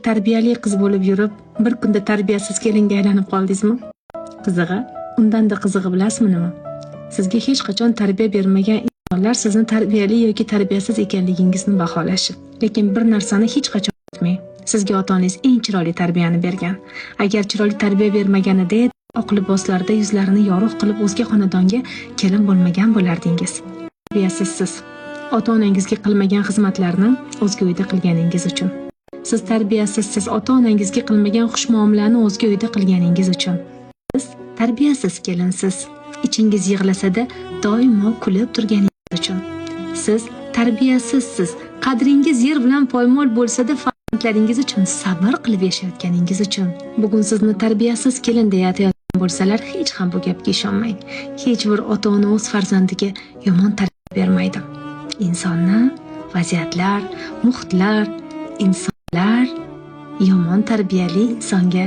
tarbiyali qiz bo'lib yurib, bir kunda tarbiyasiz kelinga aylanib qoldingizmi? Qizig'i, undanda qizig'i bilasizmi nima? Sizga hech qachon tarbiya bermagan insonlar sizni tarbiyali yoki tarbiyasiz ekanligingizni baholashi. Lekin bir narsani hech qachon unutmang. Sizga ota-onangiz eng chiroyli tarbiyani bergan. Agar chiroyli tarbiya bermaganida oq liboslarda yuzlarini yorug' qilib o'zga xonadonga kelin bo'lmagan bo'lardingiz. Tarbiyasizsiz. Ota-onangizga qilmagan xizmatlarni o'zga uyda qilganingiz uchun. Siz tarbiyasizsiz. Ota-onangizga qilmagan xushmuomalani o'zga uyda qilganingiz uchun. Siz tarbiyasiz kelinsiz. Ichingiz yig'lasada doimo kulib turganingiz uchun. Siz tarbiyasizsiz. Qadringiz yer bilan poymol bo'lsa-da farzandlaringiz uchun sabr qilib yashayotganingiz uchun. Bugun sizni tarbiyasiz kelin deya aytayotgan bo'lsalar, hech ham bu gapga ishonmang. Hech bir ota-ona o'z farzandiga yomon tarbiya bermaydi. Insonni vaziyatlar, muhitlar, insonlar yomon tarbiyali insonga